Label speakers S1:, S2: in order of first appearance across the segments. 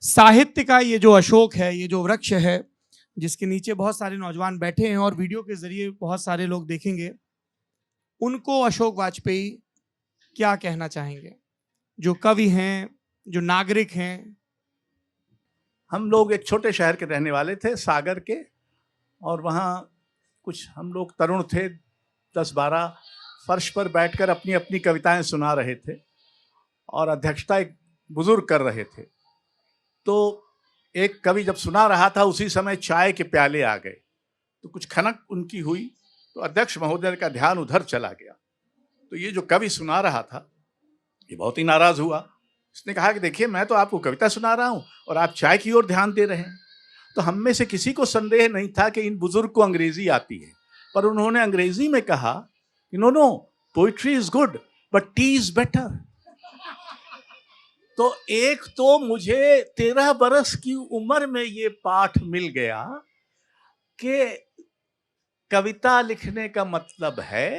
S1: साहित्य का ये जो अशोक है, ये जो वृक्ष है, जिसके नीचे बहुत सारे नौजवान बैठे हैं और वीडियो के जरिए बहुत सारे लोग देखेंगे, उनको अशोक वाजपेयी क्या कहना चाहेंगे? जो कवि हैं, जो नागरिक हैं।
S2: हम लोग एक छोटे शहर के रहने वाले थे, सागर के, और वहाँ कुछ हम लोग तरुण थे, 10-12, फर्श पर बैठकर अपनी अपनी कविताएं सुना रहे थे और अध्यक्षता एक बुजुर्ग कर रहे थे। तो एक कवि जब सुना रहा था, उसी समय चाय के प्याले आ गए, तो कुछ खनक उनकी हुई, तो अध्यक्ष महोदय का ध्यान उधर चला गया। तो ये जो कवि सुना रहा था, ये बहुत ही नाराज हुआ। इसने कहा कि देखिए, मैं तो आपको कविता सुना रहा हूं और आप चाय की ओर ध्यान दे रहे हैं। तो हम में से किसी को संदेह नहीं था कि इन बुजुर्ग को अंग्रेजी आती है, पर उन्होंने अंग्रेजी में कहा कि no no, poetry is good but tea is better. तो एक तो मुझे 13 बरस की उम्र में ये पाठ मिल गया कि कविता लिखने का मतलब है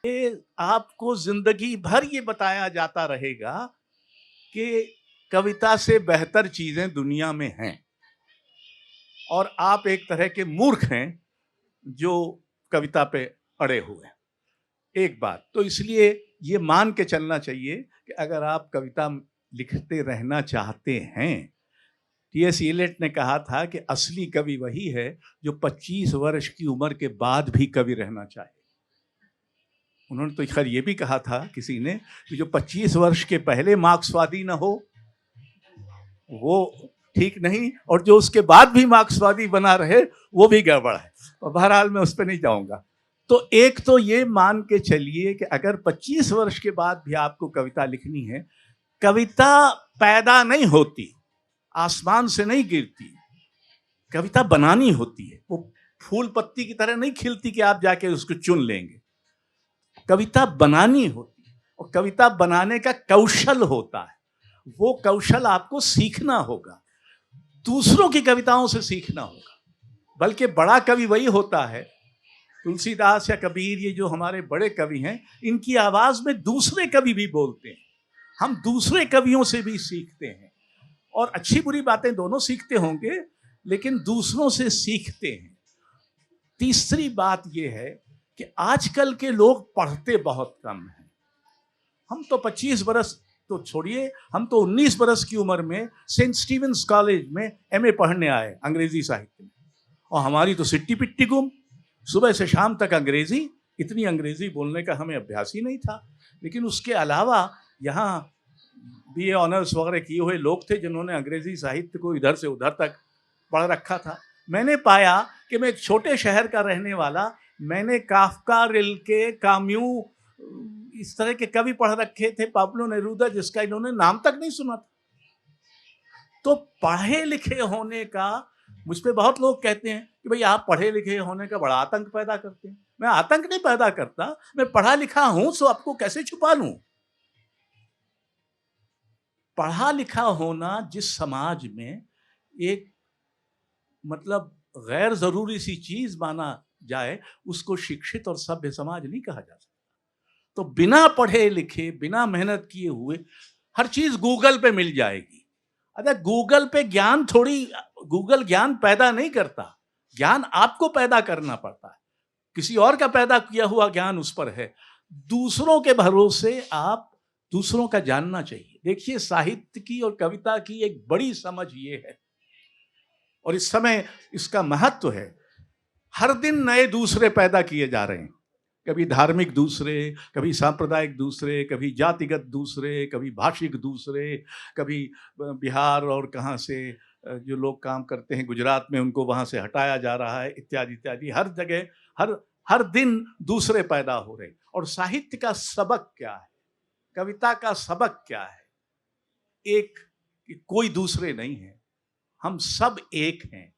S2: कि आपको जिंदगी भर ये बताया जाता रहेगा कि कविता से बेहतर चीजें दुनिया में हैं, और आप एक तरह के मूर्ख हैं जो कविता पे अड़े हुए हैं। एक बात तो इसलिए ये मान के चलना चाहिए कि अगर आप कविता लिखते रहना चाहते हैं, टी.एस. इलियट ने कहा था कि असली कवि वही है जो 25 वर्ष की उम्र के बाद भी कवि रहना चाहे। उन्होंने तो खैर ये भी कहा था किसी ने कि जो 25 वर्ष के पहले मार्क्सवादी न हो वो ठीक नहीं, और जो उसके बाद भी मार्क्सवादी बना रहे वो भी गड़बड़ है। और बहरहाल मैं उस पर नहीं जाऊंगा। तो एक तो ये मान के चलिए कि अगर 25 वर्ष के बाद भी आपको कविता लिखनी है, कविता पैदा नहीं होती, आसमान से नहीं गिरती, कविता बनानी होती है। वो फूल पत्ती की तरह नहीं खिलती कि आप जाके उसको चुन लेंगे। कविता बनानी होती है, और कविता बनाने का कौशल होता है। वो कौशल आपको सीखना होगा, दूसरों की कविताओं से सीखना होगा। बल्कि बड़ा कवि वही होता है, तुलसीदास या कबीर, ये जो हमारे बड़े कवि हैं, इनकी आवाज में दूसरे कवि भी बोलते हैं। हम दूसरे कवियों से भी सीखते हैं, और अच्छी बुरी बातें दोनों सीखते होंगे, लेकिन दूसरों से सीखते हैं। तीसरी बात यह है कि आजकल के लोग पढ़ते बहुत कम हैं। हम तो 25 बरस तो छोड़िए, हम तो 19 बरस की उम्र में सेंट स्टीवेंस कॉलेज में एमए पढ़ने आए अंग्रेजी साहित्य में, और हमारी तो सिट्टी पिट्टी गुम, सुबह से शाम तक अंग्रेजी। इतनी अंग्रेजी बोलने का हमें अभ्यास ही नहीं था। लेकिन उसके अलावा यहाँ बीए ऑनर्स वगैरह किए हुए लोग थे जिन्होंने अंग्रेजी साहित्य को इधर से उधर तक पढ़ रखा था। मैंने पाया कि मैं एक छोटे शहर का रहने वाला, मैंने काफका, रिल्के, काम्यू, इस तरह के कवि पढ़ रखे थे, पाब्लो नेरूदा, जिसका इन्होंने नाम तक नहीं सुना था। तो पढ़े लिखे होने का, मुझ पे बहुत लोग कहते हैं कि भाई आप पढ़े लिखे होने का बड़ा आतंक पैदा करते हैं। मैं आतंक नहीं पैदा करता, मैं पढ़ा लिखा हूं, तो आपको कैसे छुपा लूं। पढ़ा लिखा होना जिस समाज में एक मतलब गैर जरूरी सी चीज माना जाए, उसको शिक्षित और सभ्य समाज नहीं कहा जा सकता। तो बिना पढ़े लिखे, बिना मेहनत किए हुए हर चीज गूगल पे मिल जाएगी। अरे गूगल पे ज्ञान थोड़ी, गूगल ज्ञान पैदा नहीं करता, ज्ञान आपको पैदा करना पड़ता है। किसी और का पैदा किया हुआ ज्ञान उस पर है। दूसरों के भरोसे आप दूसरों का जानना चाहिए। देखिए, साहित्य की और कविता की एक बड़ी समझ ये है, और इस समय इसका महत्व है, हर दिन नए दूसरे पैदा किए जा रहे हैं। कभी धार्मिक दूसरे, कभी सांप्रदायिक दूसरे, कभी जातिगत दूसरे, कभी भाषिक दूसरे, कभी बिहार और कहाँ से जो लोग काम करते हैं गुजरात में, उनको वहाँ से हटाया जा रहा है, इत्यादि इत्यादि। हर जगह हर दिन दूसरे पैदा हो रहे। और साहित्य का सबक क्या है, कविता का सबक क्या है? एक कि कोई दूसरे नहीं है, हम सब एक हैं।